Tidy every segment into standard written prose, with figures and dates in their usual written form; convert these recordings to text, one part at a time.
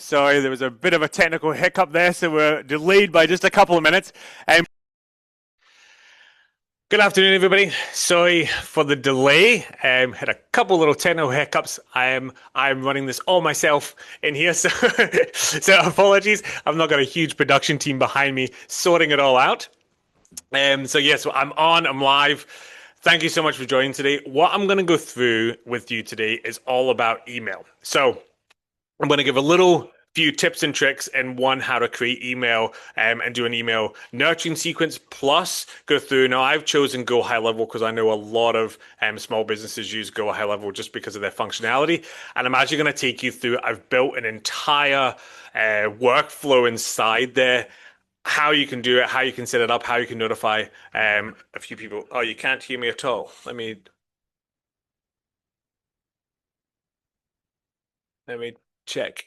Sorry, there was a bit of a technical hiccup there, so we're delayed by just a couple of minutes. Good afternoon, everybody. Sorry for the delay. Had a couple little technical hiccups. I'm running this all myself in here, so so apologies. I've not got a huge production team behind me sorting it all out. So yes, I'm on. I'm live. Thank you so much for joining today. What I'm going to go through with you today is all about email. So I'm going to give a little few tips and tricks and one how to create email and do an email nurturing sequence, plus go through. Now I've chosen Go High Level because I know a lot of small businesses use Go High Level just because of their functionality, and I'm actually going to take you through. I've built an entire workflow inside there, how you can do it, how you can set it up, how you can notify a few people. Oh, you can't hear me at all. Let me check.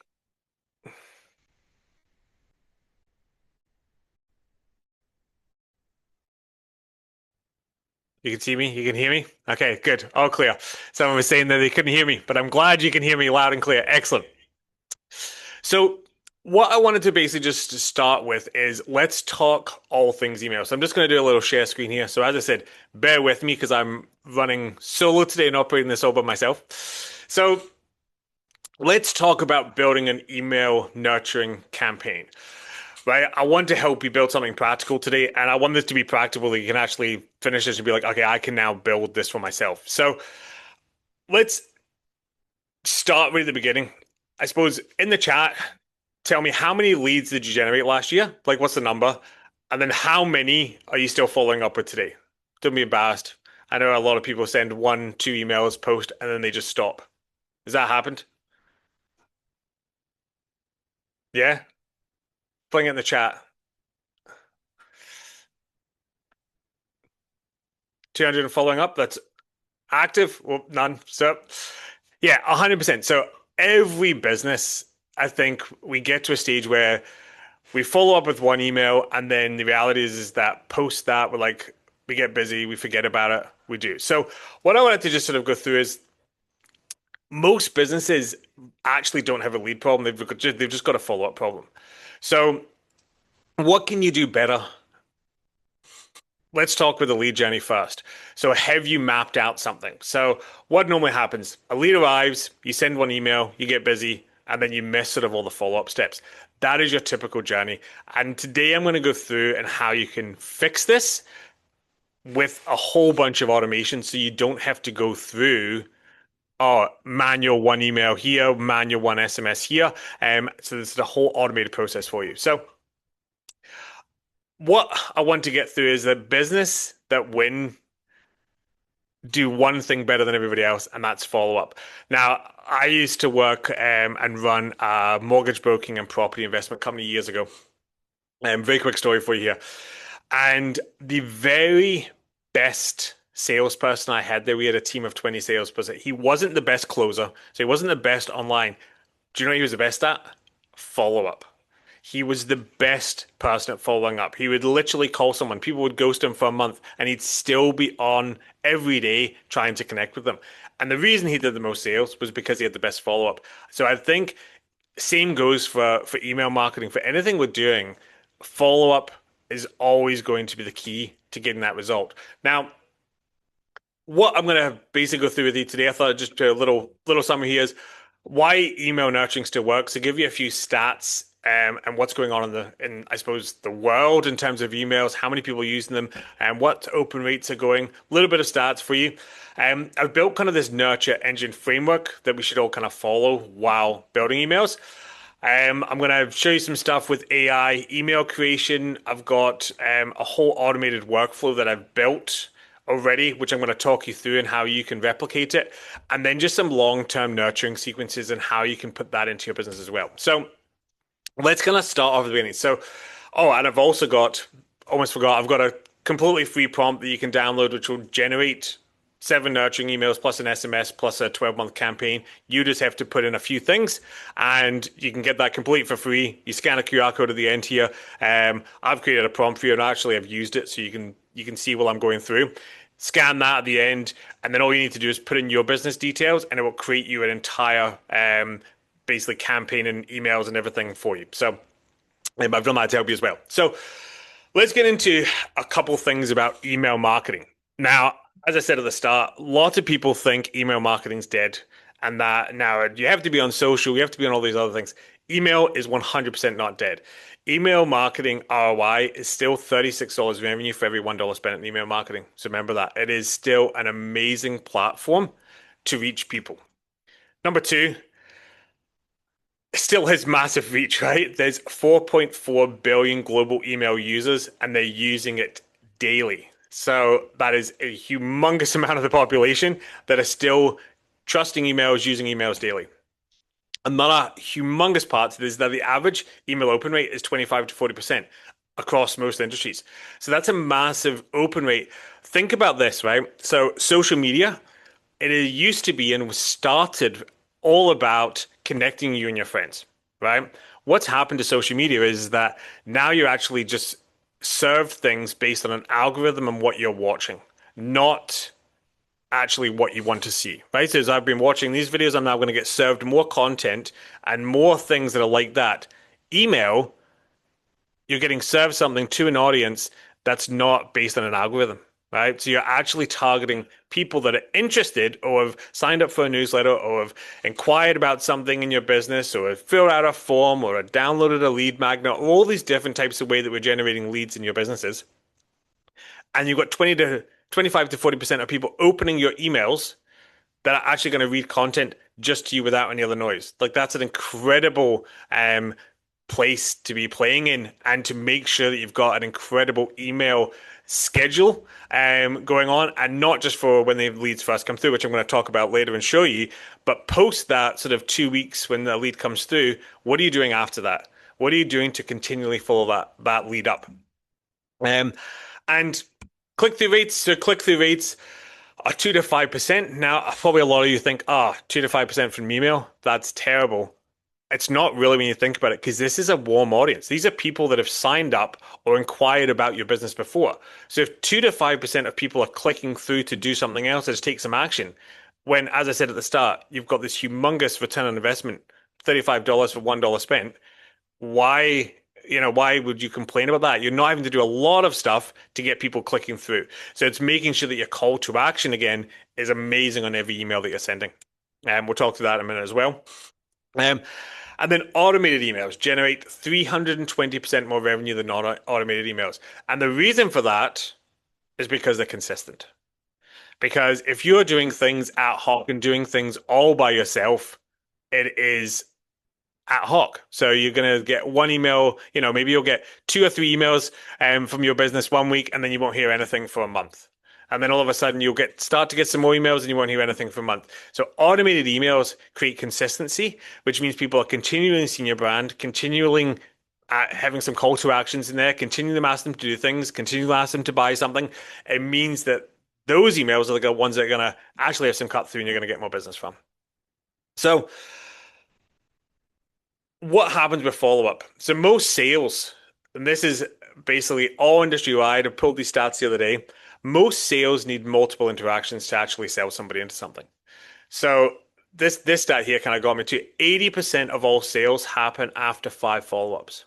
You can see me? You can hear me? Okay, good. All clear. Someone was saying that they couldn't hear me, but I'm glad you can hear me loud and clear. Excellent. So, what I wanted to basically just to start with is let's talk all things email. So, I'm just going to do a little share screen here. So, as I said, bear with me because I'm running solo today and operating this all by myself. So, let's talk about building an email nurturing campaign. Right, I want to help you build something practical today, and I want this to be practical that you can actually finish this and be like, okay, I can now build this for myself. So let's start right at the beginning. I suppose in the chat, tell me how many leads did you generate last year? Like, what's the number? And then how many are you still following up with today? Don't be embarrassed. I know a lot of people send one, two emails, post, and then they just stop. Has that happened? Yeah? Putting it in the chat. 200 following up. That's active. Well, none. So, yeah, 100%. So every business, I think we get to a stage where we follow up with one email, and then the reality is that post that we're like, we get busy, we forget about it, we do. So what I wanted to just sort of go through is most businesses actually don't have a lead problem. They've just got a follow-up problem. So what can you do better? Let's talk with the lead journey first. So have you mapped out something? So what normally happens? A lead arrives, you send one email, you get busy, and then you miss sort of all the follow-up steps. That is your typical journey. And today I'm going to go through and how you can fix this with a whole bunch of automation so you don't have to go through manual one email here, manual one SMS here. So this is a whole automated process for you. So what I want to get through is that business that win do one thing better than everybody else, and that's follow up. Now, I used to work and run a mortgage broking and property investment company years ago. Very quick story for you here. And the very best salesperson I had there, we had a team of 20 salespeople. He wasn't the best closer, so he wasn't the best online. Do you know what he was the best at? Follow up. He was the best person at following up. He would literally call someone. People would ghost him for a month, and he'd still be on every day trying to connect with them. And the reason he did the most sales was because he had the best follow up. So I think same goes for email marketing. For anything we're doing, follow up is always going to be the key to getting that result. Now, what I'm going to basically go through with you today, I thought I'd just do a little summary here is why email nurturing still works. To give you a few stats and what's going on in I suppose the world in terms of emails, how many people are using them, and what open rates are going. A little bit of stats for you. I've built kind of this nurture engine framework that we should all kind of follow while building emails. I'm going to show you some stuff with AI email creation. I've got a whole automated workflow that I've built already, which I'm going to talk you through and how you can replicate it. And then just some long-term nurturing sequences and how you can put that into your business as well. So let's kind of start off at the beginning. So, and I've also almost forgot, I've got a completely free prompt that you can download, which will generate 7 nurturing emails plus an SMS plus a 12-month campaign. You just have to put in a few things and you can get that complete for free. You scan a QR code at the end here. I've created a prompt for you and actually I've used it so you can see what I'm going through. Scan that at the end, and then all you need to do is put in your business details and it will create you an entire basically campaigning emails and everything for you. So I've done that to help you as well. So let's get into a couple things about email marketing. Now, as I said at the start, lots of people think email marketing's dead and that now you have to be on social, you have to be on all these other things. Email is 100% not dead. Email marketing ROI is still $36 revenue for every $1 spent in email marketing. So remember that. It is still an amazing platform to reach people. Number two, still has massive reach, right? There's 4.4 billion global email users and they're using it daily. So that is a humongous amount of the population that are still trusting emails, using emails daily. Another humongous part is that the average email open rate is 25 to 40% across most industries. So that's a massive open rate. Think about this, right? So social media, it used to be and was started all about connecting you and your friends, right? What's happened to social media is that now you're actually just served things based on an algorithm and what you're watching, not actually what you want to see, right? So as I've been watching these videos, I'm now going to get served more content and more things that are like that. Email, you're getting served something to an audience that's not based on an algorithm, right? So you're actually targeting people that are interested or have signed up for a newsletter or have inquired about something in your business or have filled out a form or have downloaded a lead magnet, all these different types of way that we're generating leads in your businesses. And you've got 20 to 25 to 40% of people opening your emails that are actually going to read content just to you without any other noise. Like that's an incredible place to be playing in and to make sure that you've got an incredible email schedule going on and not just for when the leads first come through, which I'm going to talk about later and show you, but post that sort of 2 weeks when the lead comes through, what are you doing after that? What are you doing to continually follow that lead up? And click-through rates, so click-through rates are 2 to 5%. Now, probably a lot of you think, 2 to 5% from email, that's terrible. It's not really when you think about it, because this is a warm audience. These are people that have signed up or inquired about your business before. So if 2 to 5% of people are clicking through to do something else or to take some action, when, as I said at the start, you've got this humongous return on investment, $35 for $1 spent, why why would you complain about that? You're not having to do a lot of stuff to get people clicking through. So it's making sure that your call to action again is amazing on every email that you're sending. And we'll talk to that in a minute as well. And then automated emails generate 320% more revenue than non-automated emails. And the reason for that is because they're consistent. Because if you're doing things ad hoc and doing things all by yourself, it is ad hoc. So you're going to get one email, maybe you'll get 2 or 3 emails from your business 1 week, and then you won't hear anything for a month. And then all of a sudden you'll start to get some more emails and you won't hear anything for a month. So automated emails create consistency, which means people are continually seeing your brand, continually having some call to actions in there, continuing to ask them to do things, continuing to ask them to buy something. It means that those emails are the ones that are going to actually have some cut through and you're going to get more business from. So what happens with follow-up? So most sales, and this is basically all industry-wide, I pulled these stats the other day, most sales need multiple interactions to actually sell somebody into something. So this stat here kind of got me to 80% of all sales happen after 5 follow-ups,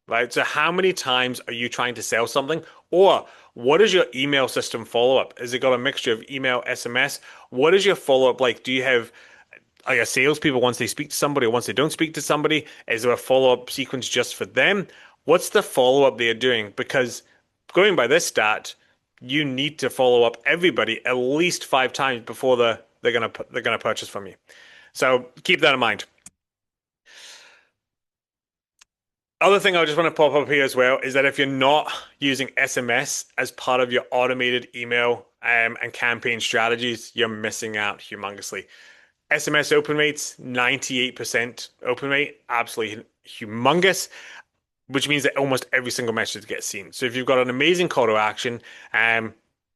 right? So how many times are you trying to sell something? Or what is your email system follow-up? Has it got a mixture of email, SMS? What is your follow-up like? Do you have salespeople, once they speak to somebody or once they don't speak to somebody, is there a follow-up sequence just for them? What's the follow-up they're doing? Because going by this stat, you need to follow up everybody at least 5 times before they're gonna purchase from you. So keep that in mind. Other thing I just want to pop up here as well is that if you're not using SMS as part of your automated email and campaign strategies, you're missing out humongously. SMS open rates, 98% open rate, absolutely humongous, which means that almost every single message gets seen. So if you've got an amazing call to action,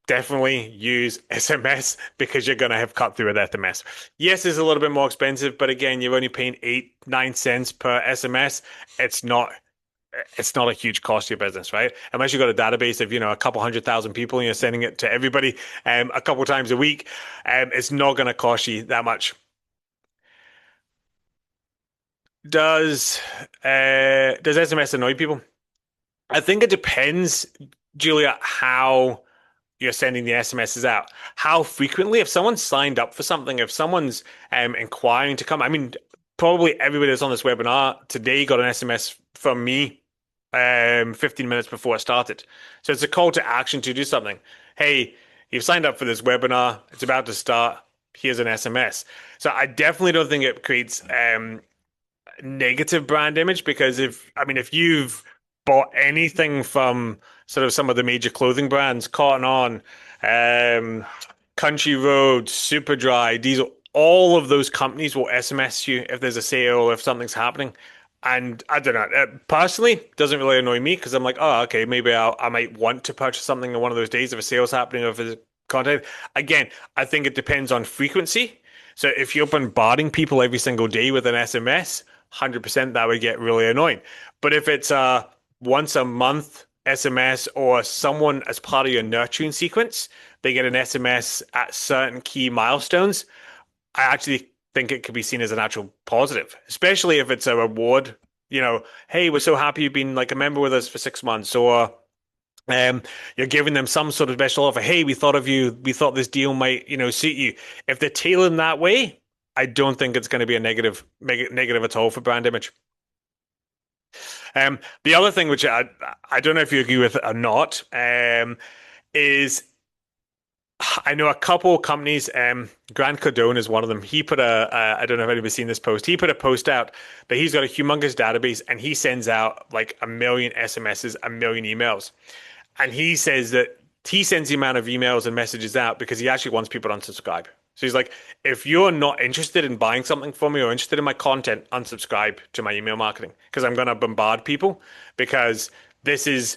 definitely use SMS because you're going to have cut through with SMS. Yes, it's a little bit more expensive, but again, you're only paying 8-9 cents per SMS. It's not a huge cost to your business, right? Unless you've got a database of, a couple 100,000 people and you're sending it to everybody a couple times a week, it's not going to cost you that much. Does does SMS annoy people? I think it depends, Julia, how you're sending the SMSs out. How frequently, if someone's signed up for something, if someone's inquiring to come, I mean, probably everybody that's on this webinar today got an SMS from me 15 minutes before it started. So it's a call to action to do something. Hey, you've signed up for this webinar. It's about to start. Here's an SMS. So I definitely don't think it creates negative brand image because if you've bought anything from sort of some of the major clothing brands, Cotton On, um, Country Road, Superdry, Diesel, all of those companies will SMS you if there's a sale, if something's happening. And I don't know, personally, doesn't really annoy me because I'm like, oh, okay, maybe I might want to purchase something on one of those days if a sale's happening or if there's content. Again, I think it depends on frequency. So if you're bombarding people every single day with an SMS, 100% that would get really annoying. But if it's a once a month SMS or someone as part of your nurturing sequence, they get an SMS at certain key milestones, I actually think it could be seen as an actual positive, especially if it's a reward. Hey, we're so happy you've been like a member with us for 6 months, or um, you're giving them some sort of special offer. Hey, we thought of you. We thought this deal might, suit you. If they're tailored that way, I don't think it's going to be a negative at all for brand image. The other thing, which I don't know if you agree with or not, is I know a couple of companies. Grant Cardone is one of them. He put I don't know if anybody's seen this post. He put a post out that he's got a humongous database and he sends out like a million SMSs, a million emails. And he says that he sends the amount of emails and messages out because he actually wants people to unsubscribe. So he's like, if you're not interested in buying something from me or interested in my content, unsubscribe to my email marketing because I'm going to bombard people because this is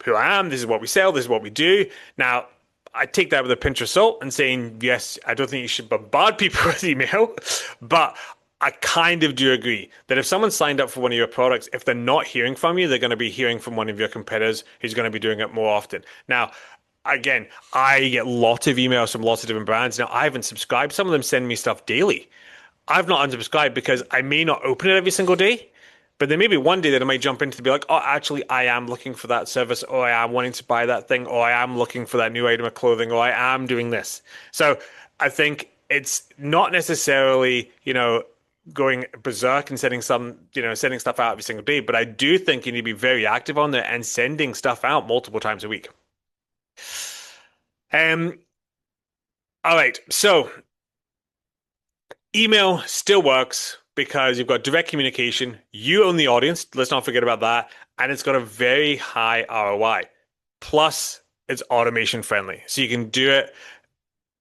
who I am. This is what we sell. This is what we do. Now, I take that with a pinch of salt and saying, yes, I don't think you should bombard people with email, but I kind of do agree that if someone signed up for one of your products, if they're not hearing from you, they're going to be hearing from one of your competitors who's going to be doing it more often. Now, again, I get lots of emails from lots of different brands. Now, I haven't subscribed. Some of them send me stuff daily. I've not unsubscribed because I may not open it every single day. But then maybe one day that I might jump into to be like, oh, actually, I am looking for that service, or I am wanting to buy that thing, or I am looking for that new item of clothing, or I am doing this. So I think it's not necessarily, going berserk and sending stuff out every single day. But I do think you need to be very active on there and sending stuff out multiple times a week. Um, all right. So email still works because you've got direct communication. You own the audience. Let's not forget about that. And it's got a very high ROI. Plus, it's automation friendly. So you can do it,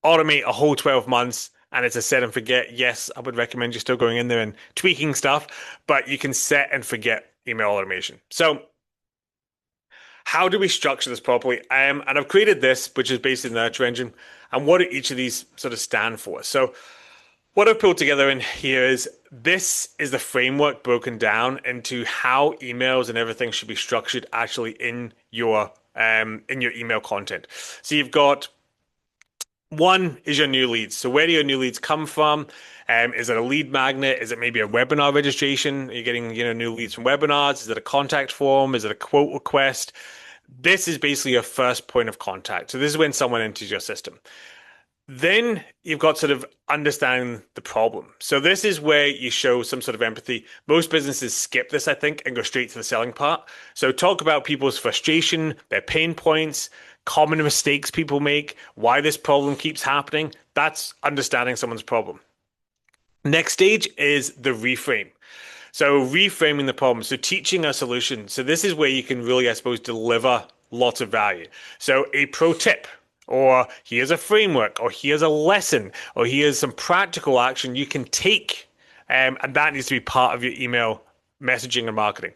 automate a whole 12 months, and it's a set and forget. Yes, I would recommend you still going in there and tweaking stuff, but you can set and forget email automation. So how do we structure this properly? And I've created this, which is based in the Nurture Engine. And what do each of these sort of stand for? So what I've pulled together in here is this is the framework broken down into how emails and everything should be structured actually in your email content. So you've got one is your new leads. So where do your new leads come from? Is it a lead magnet? Is it maybe a webinar registration? Are you getting, new leads from webinars? Is it a contact form? Is it a quote request? This is basically your first point of contact. So this is when someone enters your system. Then you've got sort of understanding the problem. So this is where you show some sort of empathy. Most businesses skip this, I think, and go straight to the selling part. So talk about people's frustration, their pain points, common mistakes people make, why this problem keeps happening. That's understanding someone's problem. Next stage is the reframe. So reframing the problem. So teaching a solution. So this is where you can really, I suppose, deliver lots of value. So a pro tip, or here's a framework, or here's a lesson, or here's some practical action you can take. And that needs to be part of your email messaging and marketing.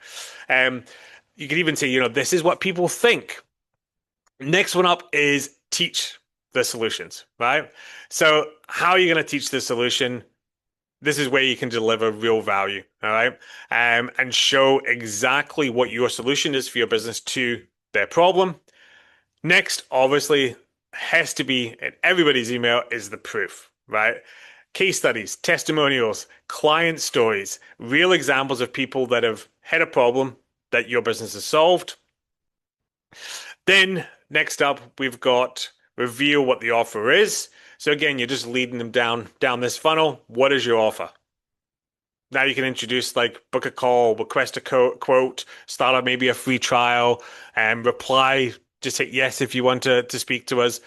You could even say, this is what people think. Next one up is teach the solutions, right? So how are you going to teach the solution? This is where you can deliver real value, all right? And show exactly what your solution is for your business to their problem. Next, obviously, has to be in everybody's email is the proof, right? case studies, testimonials, client stories, real examples of people that have had a problem that your business has solved. Then next up, we've got reveal what the offer is. So again, you're just leading them down this funnel. What is your offer? Now you can introduce like book a call, request a quote, start up maybe a free trial, and reply. Just hit yes if you want to speak to us.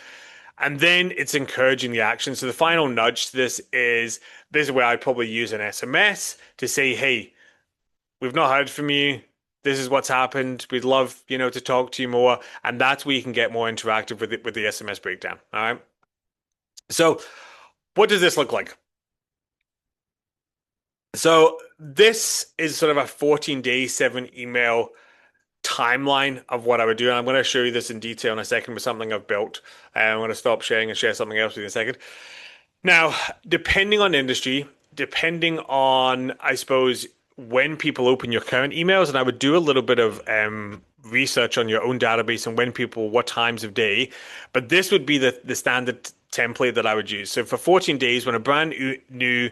And then it's encouraging the action. So the final nudge to this is where I'd probably use an SMS to say, hey, we've not heard from you. This is what's happened. We'd love, to talk to you more. And that's where you can get more interactive with the SMS breakdown. All right. So what does this look like? So this is sort of a 14-day, 7 email timeline of what I would do. And I'm going to show you this in detail in a second with something I've built. I'm going to stop sharing and share something else with you in a second. Now, depending on industry, depending on, I suppose, when people open your current emails, and I would do a little bit of research on your own database and when people, what times of day, but this would be the standard template that I would use. So for 14 days, when a brand new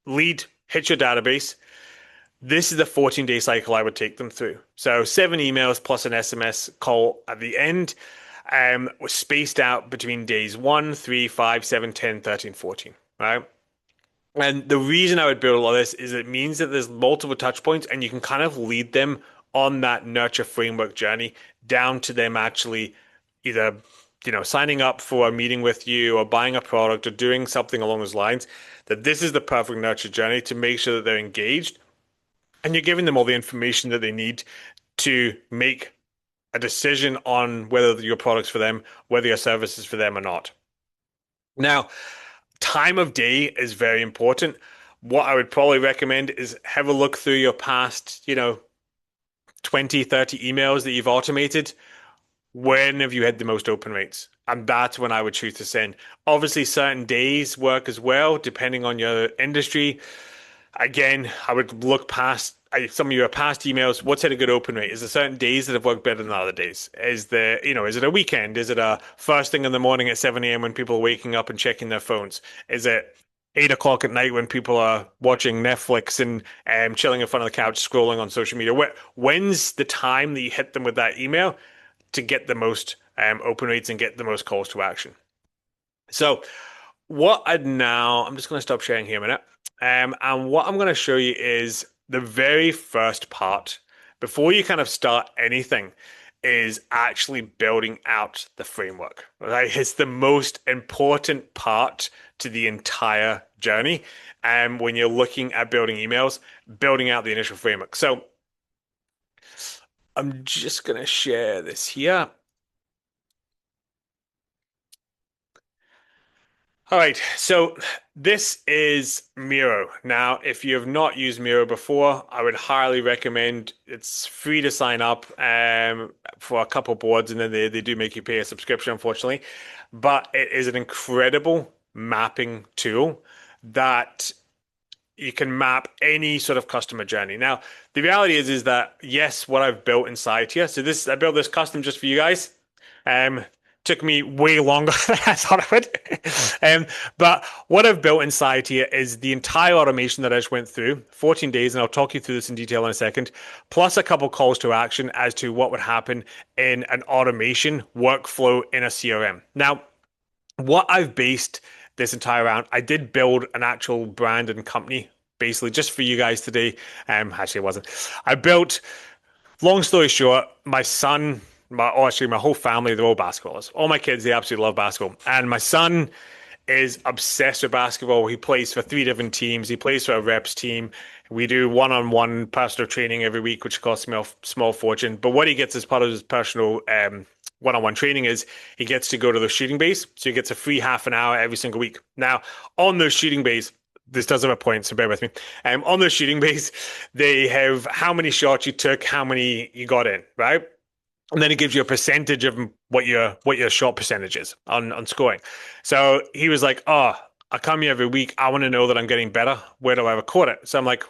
lead hits your database, this is the 14-day cycle I would take them through. So 7 emails plus an SMS call at the end, was spaced out between days 1, 3, 5, 7, 10, 13, 14, right? And the reason I would build all this is it means that there's multiple touch points and you can kind of lead them on that nurture framework journey down to them actually either, signing up for a meeting with you or buying a product or doing something along those lines, that this is the perfect nurture journey to make sure that they're engaged and you're giving them all the information that they need to make a decision on whether your product's for them, whether your service is for them or not. Now, time of day is very important. What I would probably recommend is have a look through your past, 20, 30 emails that you've automated. When have you had the most open rates? And that's when I would choose to send. Obviously, certain days work as well, depending on your industry. Again, I would look past some of your past emails. What's had a good open rate? Is there certain days that have worked better than other days? Is it a weekend? Is it a first thing in the morning at 7 a.m. when people are waking up and checking their phones? Is it 8 o'clock at night when people are watching Netflix and chilling in front of the couch, scrolling on social media? When's the time that you hit them with that email to get the most open rates and get the most calls to action? So I'm just going to stop sharing here a minute. And what I'm going to show you is the very first part before you kind of start anything is actually building out the framework. Right? It's the most important part to the entire journey. And when you're looking at building emails, building out the initial framework. So I'm just going to share this here. All right, so this is Miro. Now, if you have not used Miro before, I would highly recommend. It's free to sign up for a couple boards, and then they do make you pay a subscription, unfortunately. But it is an incredible mapping tool that you can map any sort of customer journey. Now, the reality is that yes, what I've built inside here. So I built this custom just for you guys. Took me way longer than I thought it would. But what I've built inside here is the entire automation that I just went through, 14 days, and I'll talk you through this in detail in a second, plus a couple calls to action as to what would happen in an automation workflow in a CRM. Now, what I've based this entire round, I did build an actual brand and company, basically just for you guys today. Actually, it wasn't. Long story short, my son, my whole family, they're all basketballers. All my kids, they absolutely love basketball. And my son is obsessed with basketball. He plays for 3 different teams. He plays for a reps team. We do one-on-one personal training every week, which costs me a small fortune. But what he gets as part of his personal one-on-one training is he gets to go to the shooting base. So he gets a free half an hour every single week. Now, on those shooting bays, this does have a point, so bear with me. On the shooting base, they have how many shots you took, how many you got in, right? And then it gives you a percentage of what your shot percentage is on scoring. So he was like, "Oh, I come here every week. I want to know that I'm getting better. Where do I record it?" So I'm like,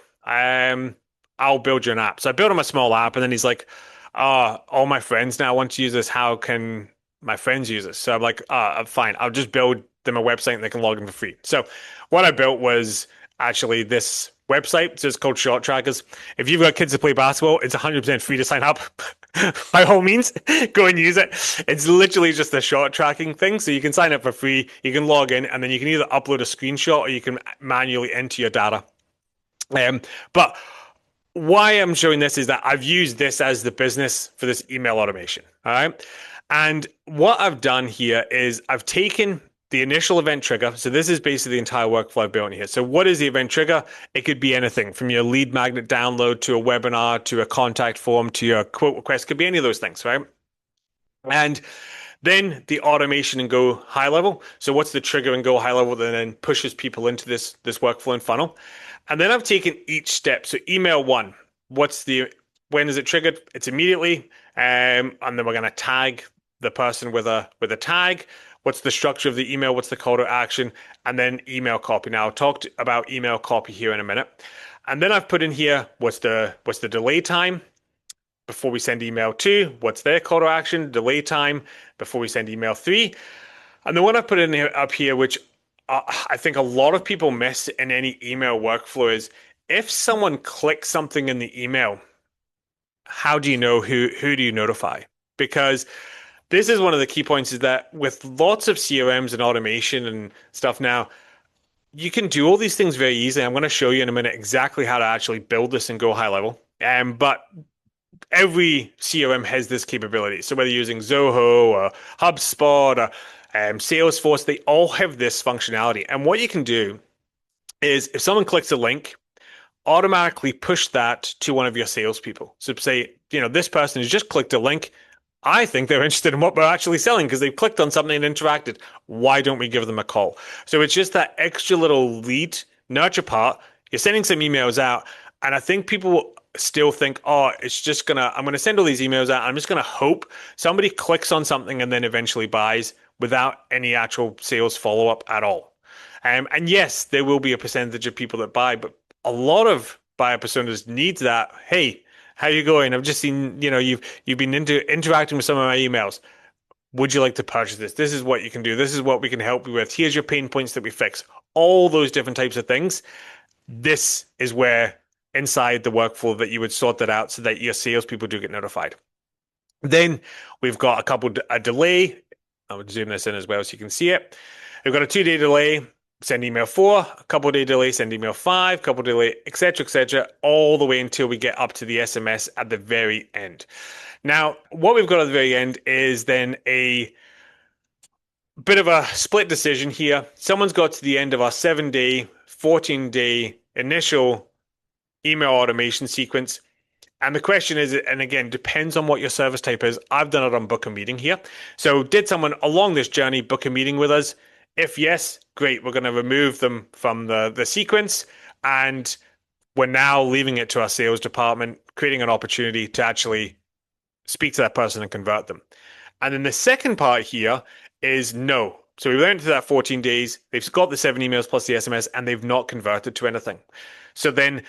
"I'll build you an app." So I built him a small app, and then he's like, "Oh, all my friends now want to use this. How can my friends use this?" So I'm like, "Fine. I'll just build them a website and they can log in for free. So what I built was actually this website. So it's called Shot Trackers. If you've got kids to play basketball, it's 100% free to sign up. By all means, go and use it. It's literally just a shot tracking thing. So you can sign up for free, you can log in, and then you can either upload a screenshot or you can manually enter your data. But why I'm showing this is that I've used this as the business for this email automation. All right. And what I've done here is I've taken the initial event trigger. So this is basically the entire workflow I've built in here. So what is the event trigger? It could be anything from your lead magnet download to a webinar to a contact form to your quote request. It could be any of those things, right? And then the automation and go high level. So what's the trigger and go high level that then pushes people into this workflow and funnel? And then I've taken each step. So email one, when is it triggered? It's immediately. And then we're going to tag the person with a tag. What's the structure of the email? What's the call to action? And then email copy. Now I'll talk about email copy here in a minute. And then I've put in here, what's the delay time before we send email 2? What's their call to action? Delay time before we send email 3. And the one I've put in here, up here, which I think a lot of people miss in any email workflow is if someone clicks something in the email, how do you know who do you notify? Because this is one of the key points is that with lots of CRMs and automation and stuff now, you can do all these things very easily. I'm going to show you in a minute exactly how to actually build this and go high level. But every CRM has this capability. So whether you're using Zoho or HubSpot or Salesforce, they all have this functionality. And what you can do is if someone clicks a link, automatically push that to one of your salespeople. So say, this person has just clicked a link. I think they're interested in what we're actually selling because they've clicked on something and interacted. Why don't we give them a call? So it's just that extra little lead nurture part. You're sending some emails out, and I think people still think, I'm going to send all these emails out. I'm just going to hope somebody clicks on something and then eventually buys without any actual sales follow-up at all. And yes, there will be a percentage of people that buy, but a lot of buyer personas need that. Hey, how you going? I've just seen, you've been interacting with some of my emails. Would you like to purchase this? This is what you can do. This is what we can help you with. Here's your pain points that we fix. All those different types of things. This is where inside the workflow that you would sort that out so that your salespeople do get notified. Then we've got a delay. I'll zoom this in as well so you can see it. We've got a 2-day delay. Send email 4, a couple-day delay, send email 5, couple delay, etc., all the way until we get up to the SMS at the very end. Now, what we've got at the very end is then a bit of a split decision here. Someone's got to the end of our 7-day, 14-day initial email automation sequence. And the question is, and again, depends on what your service type is. I've done it on book a meeting here. So did someone along this journey book a meeting with us? If yes, great, we're going to remove them from the sequence, and we're now leaving it to our sales department, creating an opportunity to actually speak to that person and convert them. And then the second part here is no. So we went into that 14 days, they've got the 7 emails plus the SMS, and they've not converted to anything. So then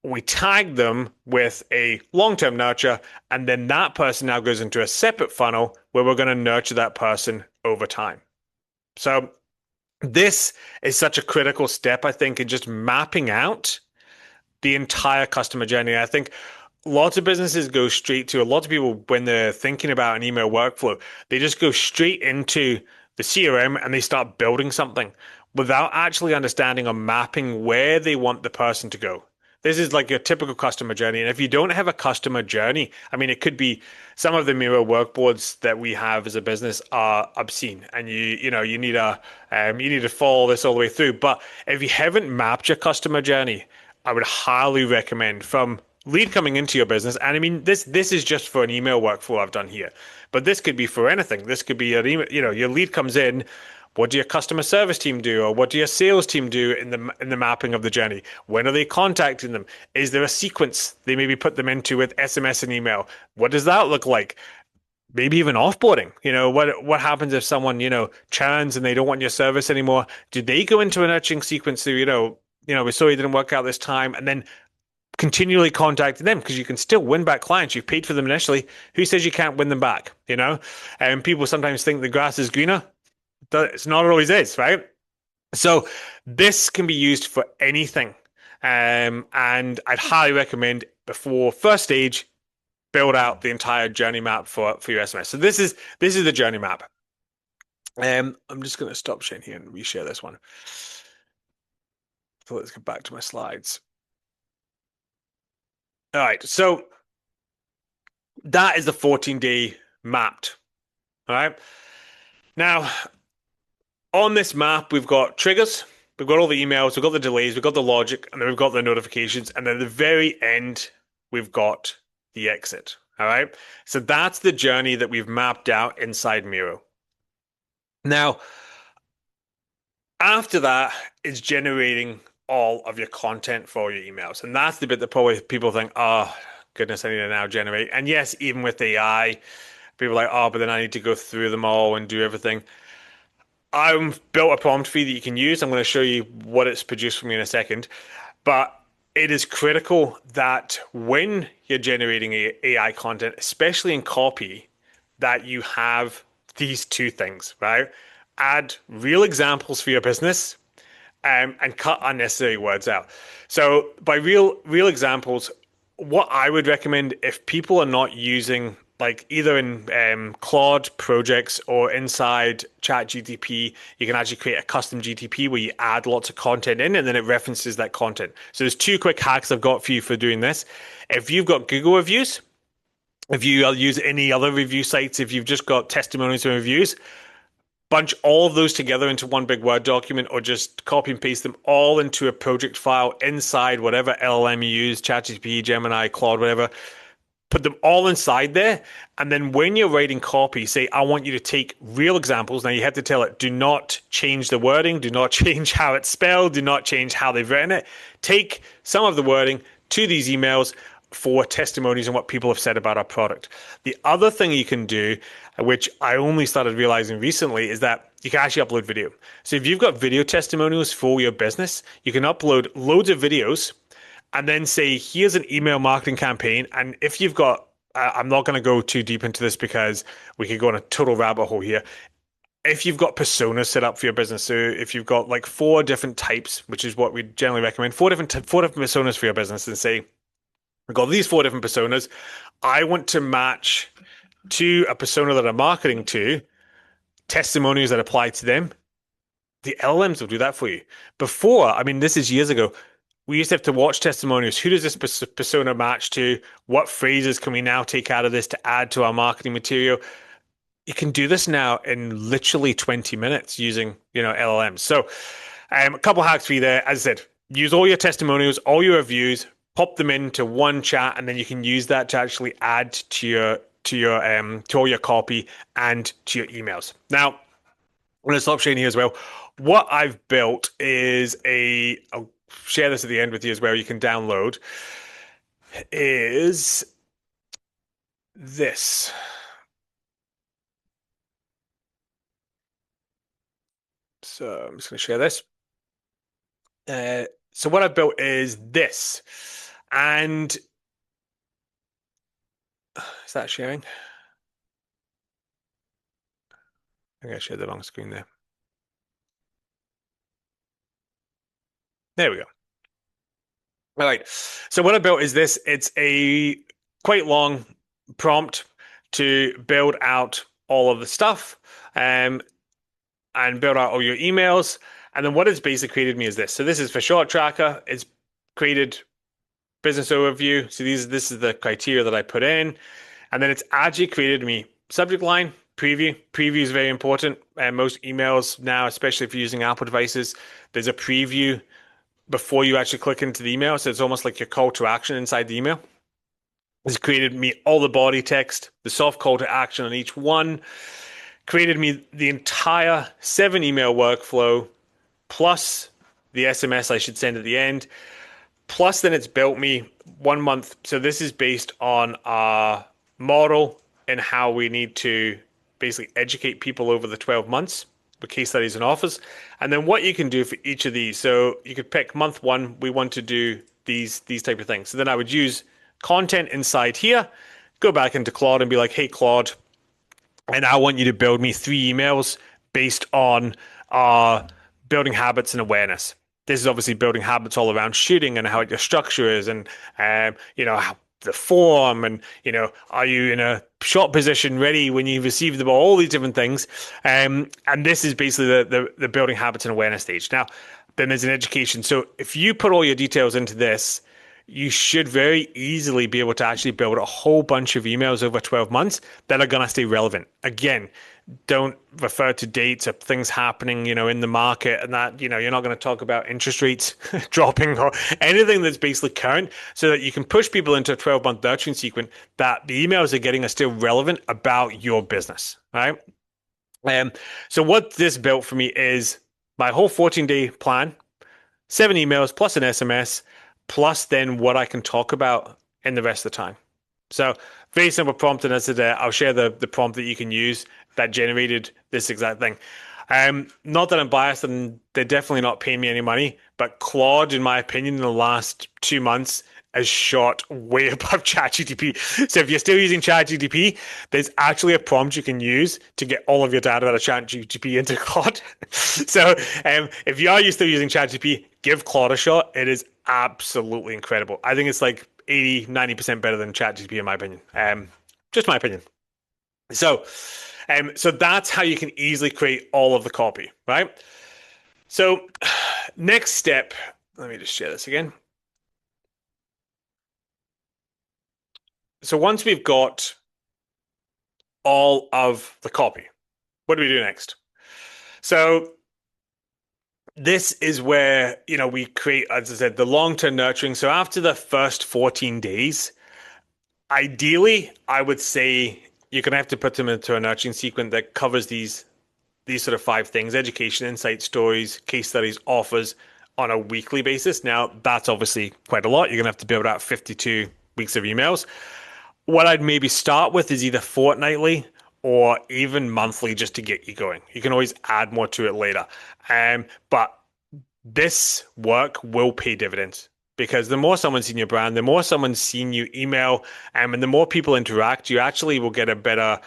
we tag them with a long-term nurture, and then that person now goes into a separate funnel where we're going to nurture that person over time. So this is such a critical step, I think, in just mapping out the entire customer journey. I think lots of businesses go straight to, a lot of people, when they're thinking about an email workflow, they just go straight into the CRM and they start building something without actually understanding or mapping where they want the person to go. This is like your typical customer journey. And if you don't have a customer journey, I mean, it could be some of the Miro workboards that we have as a business are obscene, and you need to follow this all the way through. But if you haven't mapped your customer journey, I would highly recommend from lead coming into your business. And I mean, this is just for an email workflow I've done here, but this could be for anything. This could be an email, your lead comes in. What do your customer service team do, or what do your sales team do in the mapping of the journey? When are they contacting them? Is there a sequence they maybe put them into with SMS and email? What does that look like? Maybe even offboarding. What happens if someone churns and they don't want your service anymore? Do they go into a nurturing sequence? So we saw you didn't work out this time, and then continually contacting them, because you can still win back clients. You've paid for them initially. Who says you can't win them back? And people sometimes think the grass is greener. It's not always is, right? So this can be used for anything. And I'd highly recommend before first stage, build out the entire journey map for your SMS. So this is the journey map. I'm just going to stop sharing here and reshare this one. So let's get back to my slides. All right, so that is the 14-day mapped. All right. Now, on this map, we've got triggers, we've got all the emails, we've got the delays, we've got the logic, and then we've got the notifications. And then at the very end, we've got the exit. All right. So that's the journey that we've mapped out inside Miro. Now, after that, it's generating all of your content for your emails. And that's the bit that probably people think, oh, goodness, I need to now generate. And yes, even with AI, people are like, oh, but then I need to go through them all and do everything. I've built a prompt fee that you can use. I'm going to show you what it's produced for me in a second. But it is critical that when you're generating AI content, especially in copy, that you have these two things, right? Add real examples for your business, and cut unnecessary words out. So by real examples, what I would recommend if people are not using like either in Claude projects or inside ChatGTP, you can actually create a custom GTP where you add lots of content in and then it references that content. So there's two quick hacks I've got for you for doing this. If you've got Google reviews, if you use any other review sites, if you've just got testimonials and reviews, bunch all of those together into one big Word document or just copy and paste them all into a project file inside whatever LLM you use, ChatGPT, Gemini, Claude, whatever. Put them all inside there. And then when you're writing copy, say, I want you to take real examples. Now you have to tell it, do not change the wording, do not change how it's spelled, do not change how they've written it. Take some of the wording to these emails for testimonies and what people have said about our product. The other thing you can do, which I only started realizing recently, is that you can actually upload video. So if you've got video testimonials for your business, you can upload loads of videos and then say, here's an email marketing campaign. And if you've got, I'm not going to go too deep into this because we could go on a total rabbit hole here. If you've got personas set up for your business, so if you've got like 4 different types, which is what we generally recommend, 4 different personas for your business, and say, I've got these 4 different personas. I want to match to a persona that I'm marketing to testimonials that apply to them. The LLMs will do that for you. Before, I mean, this is years ago, we used to have to watch testimonials. Who does this persona match to? What phrases can we now take out of this to add to our marketing material? You can do this now in literally 20 minutes using, LLMs. So a couple hacks for you there. As I said, use all your testimonials, all your reviews, pop them into one chat, and then you can use that to actually add to all your copy and to your emails. Now, I'm going to stop sharing here as well. What I've built is I'll share this at the end with you as well, you can download, is this. So I'm just going to share this. So what I've built is this. And is that sharing? I think I shared the wrong screen there. There we go. All right. So what I built is this. It's a quite long prompt to build out all of the stuff and build out all your emails. And then what it's basically created me is this. So this is for Short Tracker. It's created business overview. So this is the criteria that I put in. And then it's actually created me subject line, preview. Preview is very important. And most emails now, especially if you're using Apple devices, there's a preview before you actually click into the email. So it's almost like your call to action inside the email. It's created me all the body text, the soft call to action on each one, created me the entire 7 email workflow, plus the SMS I should send at the end. Plus, then it's built me 1 month. So this is based on our model and how we need to basically educate people over the 12 months with case studies and offers. And then what you can do for each of these. So you could pick month 1, we want to do these type of things. So then I would use content inside here, go back into Claude and be like, hey, Claude, and I want you to build me 3 emails based on our building habits and awareness. This is obviously building habits all around shooting and how your structure is, and how the form, and are you in a shot position ready when you receive the ball, all these different things. And this is basically the building habits and awareness stage. Now, then there's an education. So if you put all your details into this, you should very easily be able to actually build a whole bunch of emails over 12 months that are going to stay relevant. Again, don't refer to dates of things happening, in the market, and that, you're not going to talk about interest rates dropping or anything that's basically current, so that you can push people into a 12-month nurturing sequence that the emails they're getting are still relevant about your business, right? So what this built for me is my whole 14-day plan, 7 emails plus an SMS, plus then what I can talk about in the rest of the time. So very simple prompt, and as I said, I'll share the prompt that you can use that generated this exact thing. Not that I'm biased, and they're definitely not paying me any money, but Claude, in my opinion, in the last 2 months has shot way above ChatGPT. So if you're still using ChatGPT, there's actually a prompt you can use to get all of your data out of ChatGPT into Claude. So if you are still using ChatGPT, give Claude a shot. It is absolutely incredible. I think it's like 80-90% better than ChatGPT in my opinion. Just my opinion. So that's how you can easily create all of the copy, right? So next step, let me just share this again. So once we've got all of the copy, what do we do next? So this is where, we create, as I said, the long-term nurturing. So after the first 14 days, ideally, I would say you're going to have to put them into a nurturing sequence that covers these sort of 5 things: education, insight, stories, case studies, offers on a weekly basis. Now, that's obviously quite a lot. You're going to have to build out 52 weeks of emails. What I'd maybe start with is either fortnightly or even monthly, just to get you going. You can always add more to it later. But this work will pay dividends, because the more someone's seen your brand, the more someone's seen you email, and the more people interact, you actually will get a better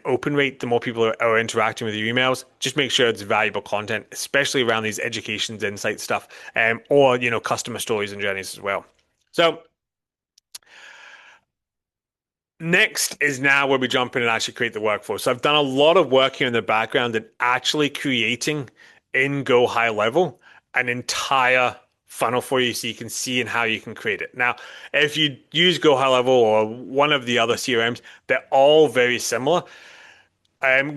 open rate. The more people are interacting with your emails. Just make sure it's valuable content, especially around these educations, insight stuff, or customer stories and journeys as well. So next is now where we jump in and actually create the workflow. So I've done a lot of work here in the background and actually creating in Go High Level an entire funnel for you, so you can see and how you can create it. Now, if you use Go High Level or one of the other CRMs, they're all very similar.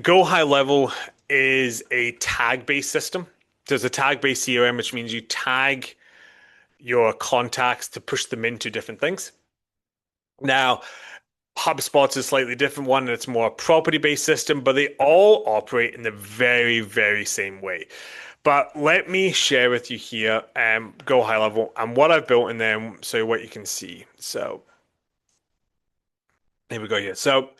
Go High Level is a tag-based system. There's a tag-based CRM, which means you tag your contacts to push them into different things. Now, HubSpot's a slightly different one, and it's more a property-based system, but they all operate in the very, very same way. But let me share with you here, Go High Level, and what I've built in there, so what you can see. So here we go here. So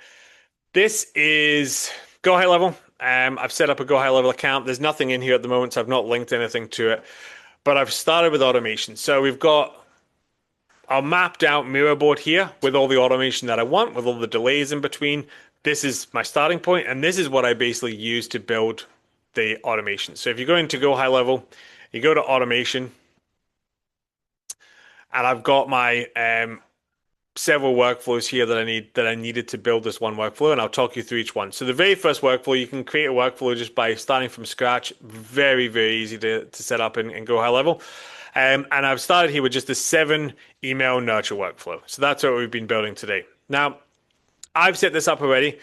this is Go High Level. I've set up a Go High Level account. There's nothing in here at the moment, so I've not linked anything to it. But I've started with automation. So we've got our mapped out mirror board here with all the automation that I want, with all the delays in between. This is my starting point, and this is what I basically use to build the automation. So if you go into Go High Level, you go to automation, and I've got my several workflows here that I needed to build this one workflow, and I'll talk you through each one. So the very first workflow, you can create a workflow just by starting from scratch. Very, very easy to set up in Go High Level. And I've started here with just the 7 email nurture workflow. So that's what we've been building today. Now, I've set this up already.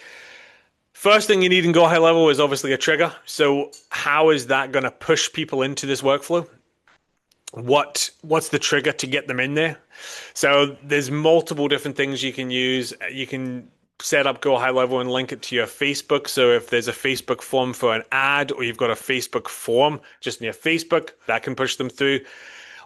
First thing you need in Go High Level is obviously a trigger. So how is that going to push people into this workflow? What's the trigger to get them in there? So there's multiple different things you can use. You can set up Go High Level and link it to your Facebook. So if there's a Facebook form for an ad, or you've got a Facebook form just in your Facebook, that can push them through.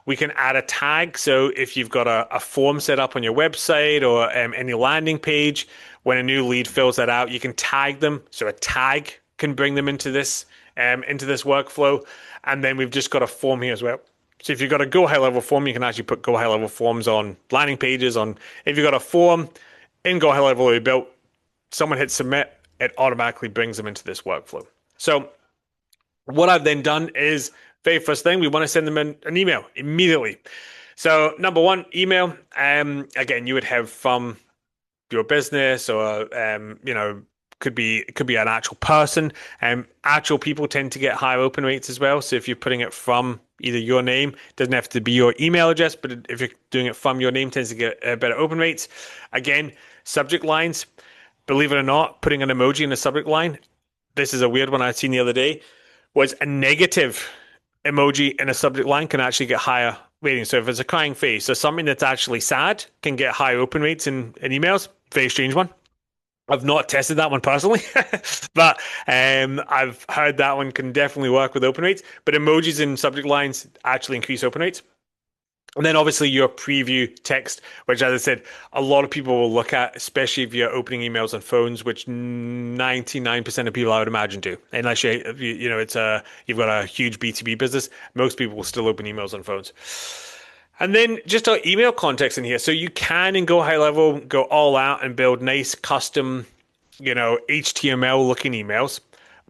We can add a tag. So if you've got a form set up on your website or any landing page, when a new lead fills that out, you can tag them. So a tag can bring them into this workflow. And then we've just got a form here as well. So if you've got a Go High Level form, you can actually put Go High Level forms on landing pages. If you've got a form in Go High Level you built, someone hits submit, it automatically brings them into this workflow. So What I've then done is, very first thing, we want to send them an email immediately. So number one, email. Again, you would have from your business, or could be an actual person. Actual people tend to get higher open rates as well. So if you're putting it from either your name, it doesn't have to be your email address, but if you're doing it from your name, tends to get better open rates. Again, subject lines. Believe it or not, putting an emoji in the subject line. This is a weird one I'd seen the other day. Was a negative emoji in a subject line can actually get higher ratings. So if it's a crying face or something that's actually sad, can get high open rates in emails. Very strange one. I've not tested that one personally, but I've heard that one can definitely work with open rates. But emojis in subject lines actually increase open rates. And then obviously your preview text, which, as I said, a lot of people will look at, especially if you're opening emails on phones, which 99% of people I would imagine do. Unless you've got a huge B2B business, most people will still open emails on phones. And then just our email context in here. So you can, and go high level, go all out and build nice custom, HTML looking emails.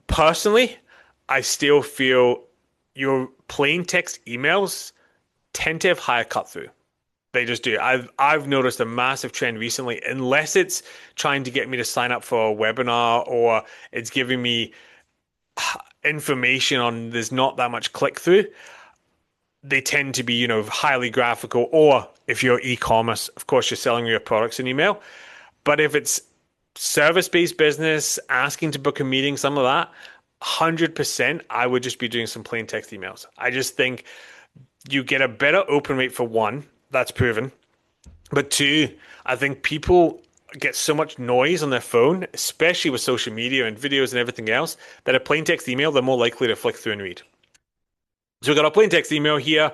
Personally, I still feel your plain text emails tend to have higher cut through. They just do. I've noticed a massive trend recently, unless it's trying to get me to sign up for a webinar, or it's giving me information on there's not that much click through. They tend to be, highly graphical, or if you're e-commerce, of course, you're selling your products in email. But if it's service-based business, asking to book a meeting, some of that, 100%, I would just be doing some plain text emails. I just think you get a better open rate for one, that's proven. But two, I think people get so much noise on their phone, especially with social media and videos and everything else, that a plain text email, they're more likely to flick through and read. So we've got a plain text email here,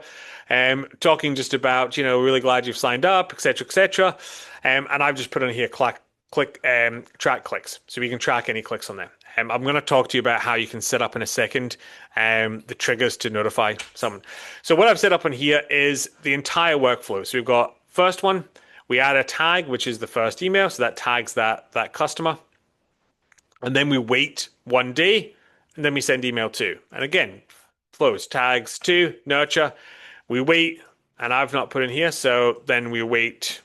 talking just about, really glad you've signed up, etc., etc. And I've just put on here, track clicks. So we can track any clicks on there. I'm going to talk to you about how you can set up in a second the triggers to notify someone. So what I've set up on here is the entire workflow. So we've got first one, we add a tag, which is the first email. So that tags that customer. And then we wait 1 day, and then we send email 2. And again, flows, tags 2, nurture. We wait, and I've not put in here. So then we wait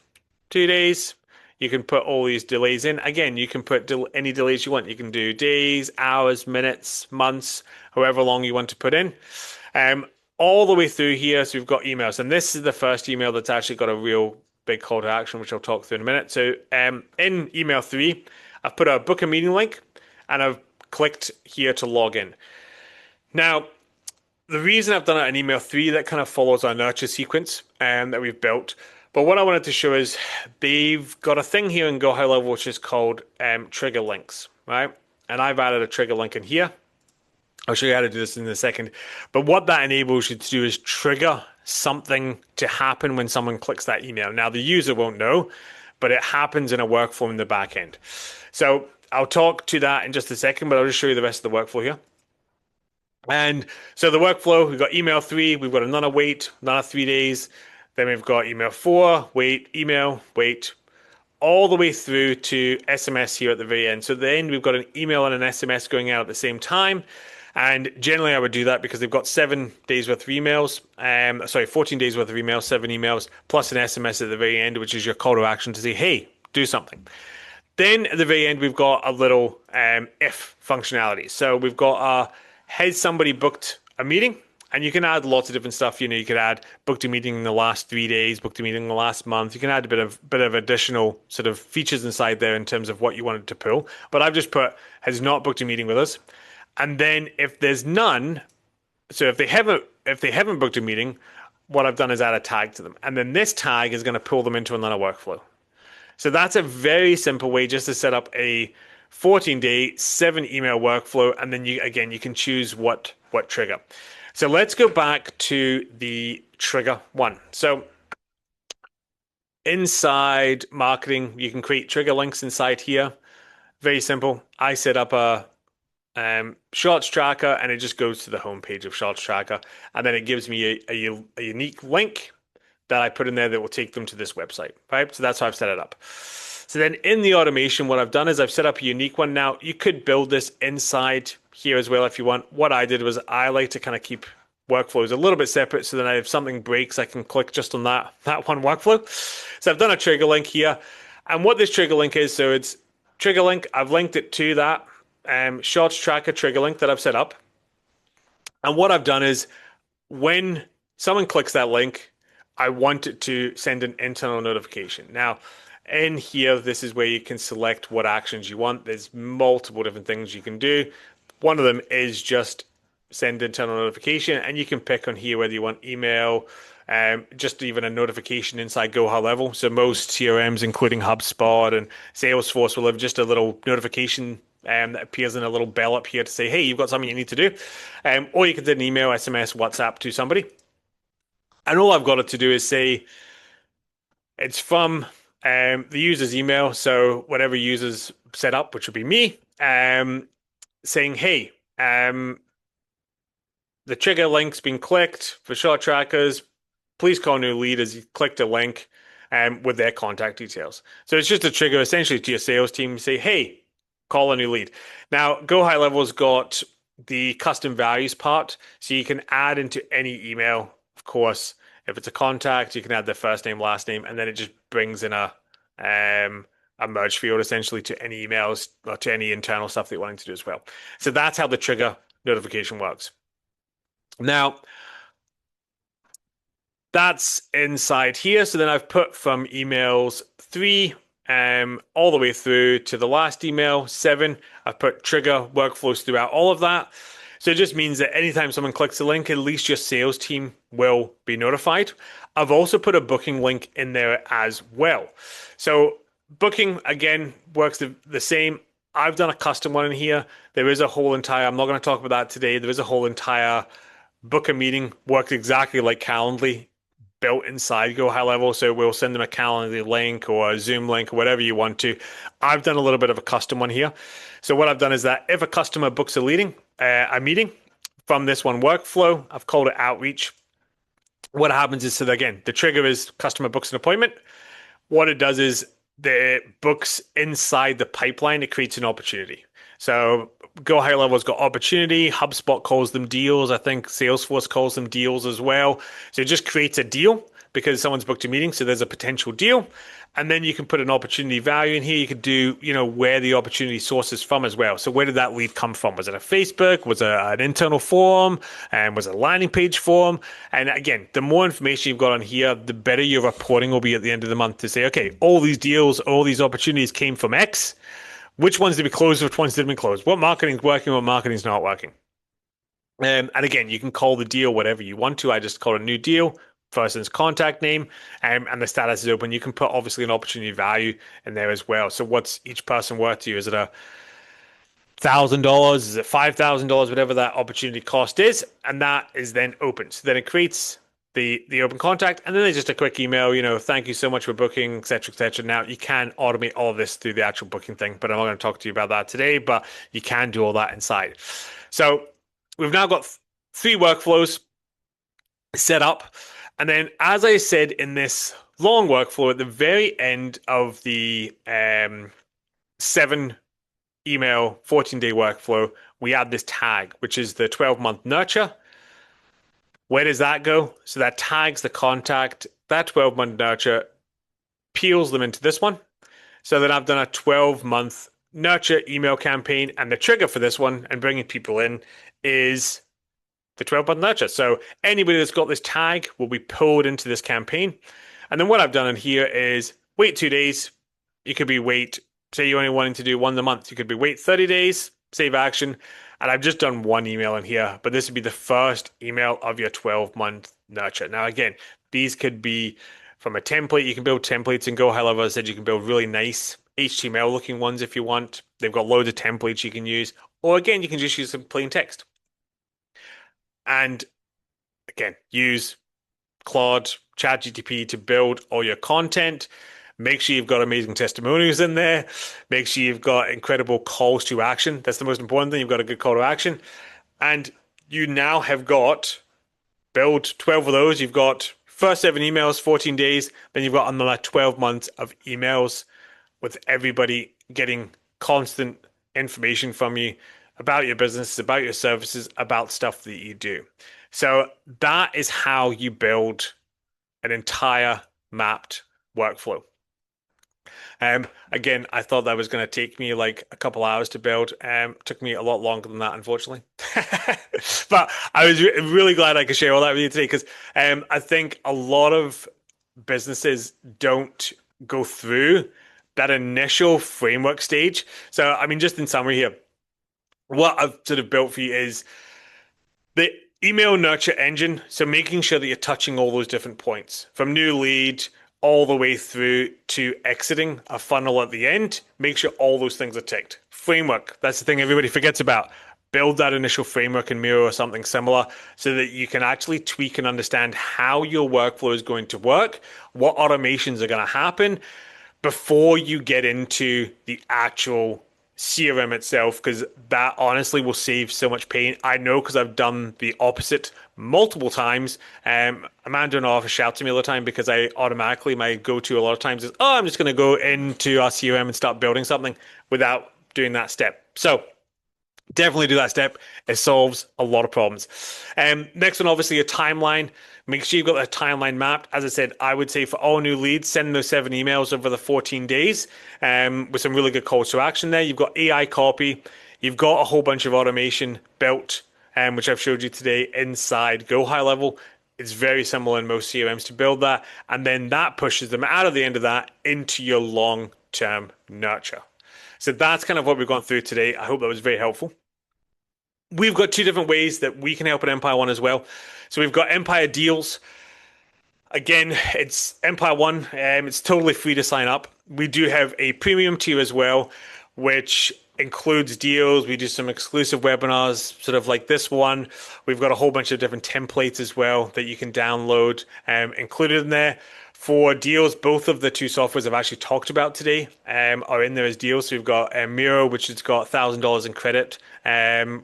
2 days. You can put all these delays in. Again, you can put any delays you want. You can do days, hours, minutes, months, however long you want to put in. All the way through here, so we've got emails. And this is the first email that's actually got a real big call to action, which I'll talk through in a minute. So in email 3, I've put a book a meeting link, and I've clicked here to log in. Now, the reason I've done it in email 3, that kind of follows our nurture sequence that we've built. But what I wanted to show is they've got a thing here in Go High Level, which is called trigger links, right? And I've added a trigger link in here. I'll show you how to do this in a second. But what that enables you to do is trigger something to happen when someone clicks that email. Now, the user won't know, but it happens in a workflow in the back end. So I'll talk to that in just a second, but I'll just show you the rest of the workflow here. And so the workflow, we've got email 3, we've got another wait, another 3 days. Then we've got email 4, wait, email, wait, all the way through to SMS here at the very end. So at the end, we've got an email and an SMS going out at the same time. And generally, I would do that because they've got 7 days worth of emails. 14 days worth of emails, 7 emails, plus an SMS at the very end, which is your call to action to say, hey, do something. Then at the very end, we've got a little if functionality. So we've got has somebody booked a meeting? And you can add lots of different stuff. You could add booked a meeting in the last 3 days, booked a meeting in the last month. You can add a bit of additional sort of features inside there in terms of what you wanted to pull. But I've just put has not booked a meeting with us. And then if there's none, so if they haven't booked a meeting, what I've done is add a tag to them. And then this tag is going to pull them into another workflow. So that's a very simple way just to set up a 14-day, 7 email workflow. And then you can choose what trigger. So let's go back to the trigger one. So inside marketing, you can create trigger links inside here. Very simple. I set up a Shorts tracker, and it just goes to the homepage of Shorts tracker, and then it gives me a unique link that I put in there that will take them to this website, right? So that's how I've set it up. So then in the automation, what I've done is I've set up a unique one. Now you could build this inside here as well if you want. What I did was I like to kind of keep workflows a little bit separate so that if something breaks, I can click just on that one workflow. So I've done a trigger link here. And what this trigger link is, so it's trigger link. I've linked it to that Shorts Tracker trigger link that I've set up. And what I've done is when someone clicks that link, I want it to send an internal notification. Now, in here, this is where you can select what actions you want. There's multiple different things you can do. One of them is just send internal notification, and you can pick on here whether you want email, just even a notification inside Go High Level. So most CRMs, including HubSpot and Salesforce, will have just a little notification that appears in a little bell up here to say, hey, you've got something you need to do. Or you can send an email, SMS, WhatsApp to somebody. And all I've got it to do is say it's from the user's email. So whatever user's set up, which would be me, saying, hey, the trigger link's been clicked for short trackers. Please call new lead as you clicked a link with their contact details. So it's just a trigger essentially to your sales team to say, hey, call a new lead. Now, Go High Level's got the custom values part, so you can add into any email, of course. If it's a contact, you can add their first name, last name, and then it just brings in a merge field essentially to any emails or to any internal stuff that you're wanting to do as well. So that's how the trigger notification works. Now, that's inside here. So then I've put from emails 3 all the way through to the last email, 7. I've put trigger workflows throughout all of that. So it just means that anytime someone clicks a link, at least your sales team will be notified. I've also put a booking link in there as well. So booking, again, works the same. I've done a custom one in here. There is a whole entire, I'm not going to talk about that today. There is a whole entire book a meeting, works exactly like Calendly, built inside Go High Level. So we'll send them a Calendly link or a Zoom link or whatever you want to. I've done a little bit of a custom one here. So what I've done is that if a customer books a meeting from this one workflow, I've called it outreach. What happens is, so again, the trigger is customer books an appointment. What it does is the books inside the pipeline, it creates an opportunity. So Go High Level's got opportunity. HubSpot calls them deals. I think Salesforce calls them deals as well. So it just creates a deal because someone's booked a meeting. So there's a potential deal. And then you can put an opportunity value in here. You could do, where the opportunity source is from as well. So where did that lead come from? Was it a Facebook? Was it an internal forum? And was it a landing page form? And again, the more information you've got on here, the better your reporting will be at the end of the month to say, okay, all these deals, all these opportunities came from X. Which ones did we close? Which ones didn't we close? What marketing's working? What marketing's not working? And again, you can call the deal whatever you want to. I just call it a new deal. Person's contact name, and the status is open. You can put obviously an opportunity value in there as well. So what's each person worth to you? Is it $1,000? Is it $5,000? Whatever that opportunity cost is, and that is then open. So then it creates the open contact, and then there's just a quick email, thank you so much for booking, etc., etc. Now you can automate all of this through the actual booking thing, but I'm not going to talk to you about that today. But you can do all that inside. So we've now got 3 workflows set up. And then, as I said in this long workflow, at the very end of the 7 email 14-day workflow, we add this tag, which is the 12-month nurture. Where does that go? So that tags the contact. That 12-month nurture peels them into this one. So then I've done a 12-month nurture email campaign, and the trigger for this one and bringing people in is the 12-month nurture. So anybody that's got this tag will be pulled into this campaign. And then what I've done in here is wait 2 days. You could be say you're only wanting to do one a month. You could be wait 30 days, save action. And I've just done 1 email in here, but this would be the first email of your 12-month nurture. Now, again, these could be from a template. You can build templates and Go High Level. As I said, you can build really nice HTML looking ones if you want. They've got loads of templates you can use. Or again, you can just use some plain text. And again, use Claude, ChatGPT to build all your content. Make sure you've got amazing testimonials in there. Make sure you've got incredible calls to action. That's the most important thing. You've got a good call to action. And you now have got, build 12 of those. You've got first 7 emails, 14 days. Then you've got another 12 months of emails with everybody getting constant information from you about your business, about your services, about stuff that you do. So that is how you build an entire mapped workflow. Again, I thought that was going to take me like a couple hours to build. Took me a lot longer than that, unfortunately. But I was really glad I could share all that with you today because I think a lot of businesses don't go through that initial framework stage. So, I mean, just in summary here, what I've sort of built for you is the email nurture engine. So making sure that you're touching all those different points from new lead all the way through to exiting a funnel at the end. Make sure all those things are ticked. Framework. That's the thing everybody forgets about. Build that initial framework in Miro or something similar so that you can actually tweak and understand how your workflow is going to work, what automations are going to happen, before you get into the actual CRM itself, because that honestly will save so much pain. I know because I've done the opposite multiple times. Amanda and Arthur shout to me all the time because I automatically, my go-to a lot of times is, oh, I'm just going to go into our CRM and start building something without doing that step. So definitely do that step. It solves a lot of problems. Next one, obviously, a timeline. Make sure you've got that timeline mapped. As I said, I would say for all new leads, send those 7 emails over the 14 days with some really good calls to action there. You've got AI copy. You've got a whole bunch of automation built, which I've showed you today inside Go High Level. It's very similar in most CRMs to build that. And then that pushes them out of the end of that into your long-term nurture. So that's kind of what we've gone through today. I hope that was very helpful. We've got two different ways that we can help at EmpireOne as well. So we've got Empire Deals. Again, it's EmpireOne. It's totally free to sign up. We do have a premium tier as well, which includes deals. We do some exclusive webinars, sort of like this one. We've got a whole bunch of different templates as well that you can download, included in there. For deals, both of the two softwares I've actually talked about today are in there as deals. So we've got Miro, which has got $1,000 in credit,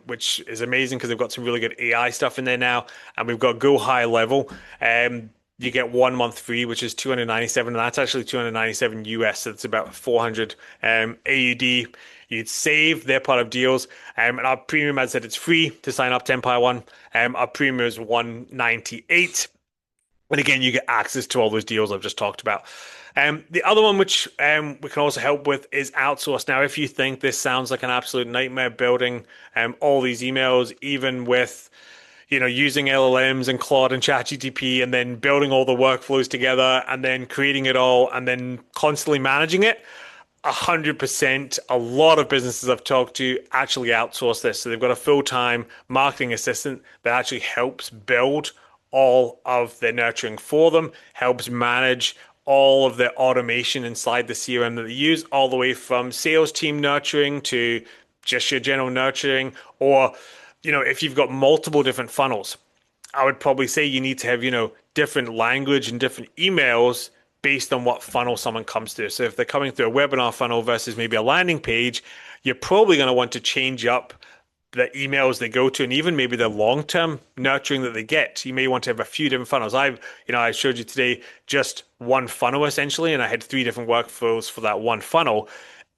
which is amazing because they've got some really good AI stuff in there now. And we've got Go High Level. You get 1 month free, which is 297, and that's actually 297 US. So it's about 400 AUD. You'd save. They're part of deals. And our premium, as I said, it's free to sign up to EmpireOne. Our premium is 198. And again, you get access to all those deals I've just talked about. The other one, which we can also help with, is outsource. Now, if you think this sounds like an absolute nightmare building all these emails, even with using LLMs and Claude and ChatGPT, and then building all the workflows together, and then creating it all, and then constantly managing it, 100%. A lot of businesses I've talked to actually outsource this. So they've got a full-time marketing assistant that actually helps build all of their nurturing for them, helps manage all of the automation inside the CRM that they use, all the way from sales team nurturing to just your general nurturing. Or, if you've got multiple different funnels, I would probably say you need to have, different language and different emails based on what funnel someone comes through. So if they're coming through a webinar funnel versus maybe a landing page, you're probably going to want to change up the emails they go to, and even maybe the long-term nurturing that they get. You may want to have a few different funnels. I showed you today just one funnel essentially, and I had 3 different workflows for that one funnel.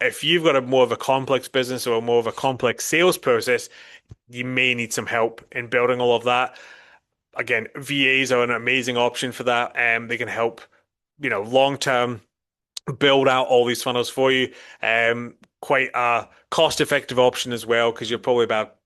If you've got a more of a complex business or more of a complex sales process, you may need some help in building all of that. Again, VAs are an amazing option for that, and they can help, long-term build out all these funnels for you. Quite a cost-effective option as well, because you're probably about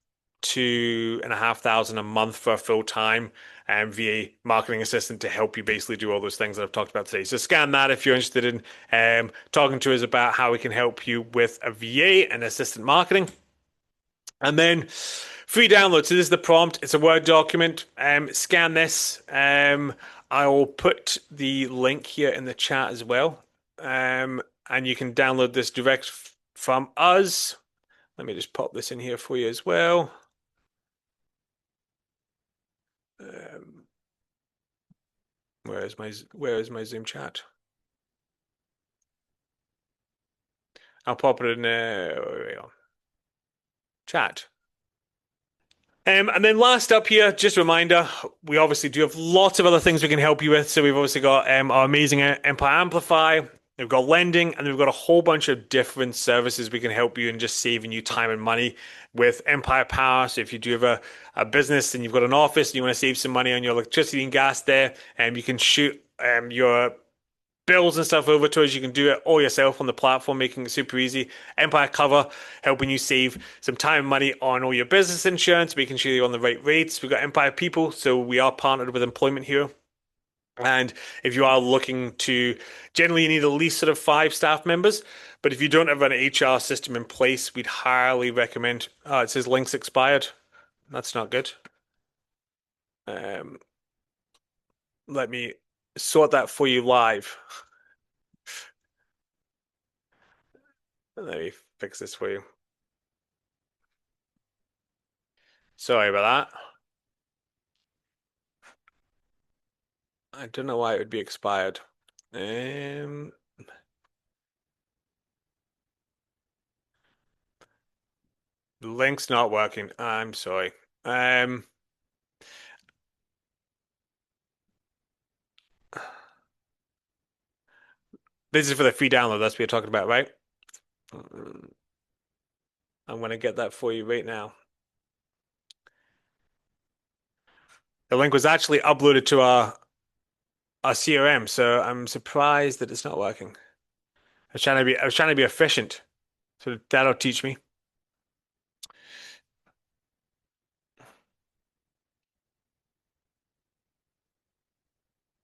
2,500 a month for a full-time VA marketing assistant to help you basically do all those things that I've talked about today. So scan that if you're interested in talking to us about how we can help you with a VA and assistant marketing. And then free download. So this is the prompt. It's a Word document. Scan this. I will put the link here in the chat as well. And you can download this direct from us. Let me just pop this in here for you as well. Where is my Zoom chat? I'll pop it in there. Chat. And then last up here, just a reminder, we obviously do have lots of other things we can help you with. So we've obviously got our amazing Empire Amplify. We've got lending, and we've got a whole bunch of different services we can help you in just saving you time and money with Empire Power. So if you do have a business and you've got an office and you want to save some money on your electricity and gas there, and you can shoot your bills and stuff over to us. You can do it all yourself on the platform, making it super easy. Empire Cover, helping you save some time and money on all your business insurance, making sure you're on the right rates. We've got Empire People, so we are partnered with Employment Hero. And if you are looking to, generally you need at least sort of 5 staff members. But if you don't have an HR system in place, we'd highly recommend. Oh, it says links expired. That's not good. Um, Let me sort that for you live. Let me fix this for you. Sorry about that. I don't know why it would be expired. Um, the link's not working. I'm sorry. Um, this is for the free download. That's what you're talking about, right? I'm gonna get that for you right now. The link was actually uploaded to our CRM, so I'm surprised that it's not working. I was trying to be efficient, so that'll teach me.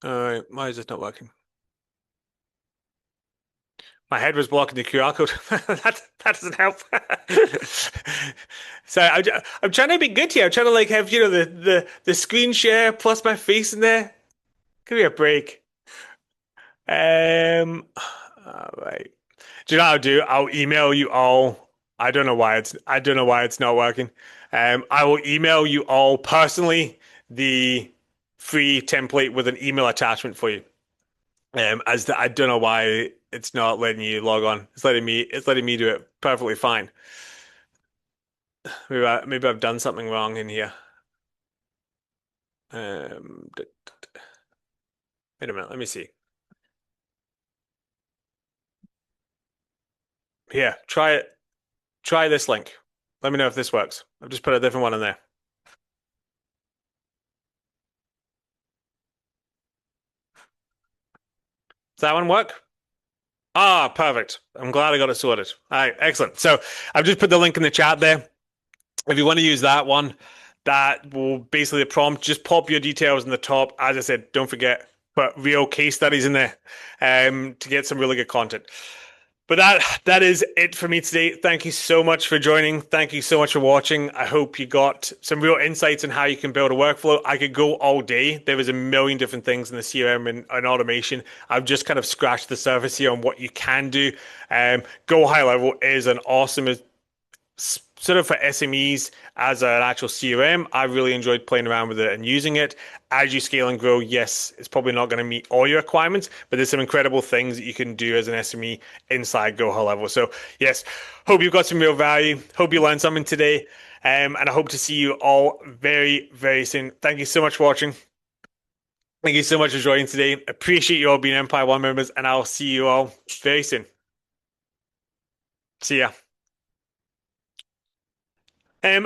All right, why is this not working? My head was blocking the QR code. That doesn't help. So I'm trying to be good here. I'm trying to like have the screen share plus my face in there. Give me a break. All right. Do you know what I'll do? I'll email you all. I don't know why it's not working. I will email you all personally the free template with an email attachment for you. I don't know why it's not letting you log on. It's letting me do it perfectly fine. Maybe I've done something wrong in here. Wait a minute, let me see. Here, try it. Try this link. Let me know if this works. I've just put a different one in there. Does that one work? Ah, perfect. I'm glad I got it sorted. All right, excellent. So I've just put the link in the chat there. If you want to use that one, that will basically the prompt. Just pop your details in the top. As I said, don't forget, put real case studies in there to get some really good content. But that is it for me today. Thank you so much for joining. Thank you so much for watching. I hope you got some real insights on how you can build a workflow. I could go all day. There was a million different things in the CRM and automation. I've just kind of scratched the surface here on what you can do. Go High Level is an awesome sort of for SMEs as an actual CRM. I really enjoyed playing around with it and using it. As you scale and grow, yes, it's probably not going to meet all your requirements, but there's some incredible things that you can do as an SME inside Go High Level. So yes, hope you've got some real value. Hope you learned something today. And I hope to see you all very, very soon. Thank you so much for watching. Thank you so much for joining today. Appreciate you all being EmpireOne members, and I'll see you all very soon. See ya.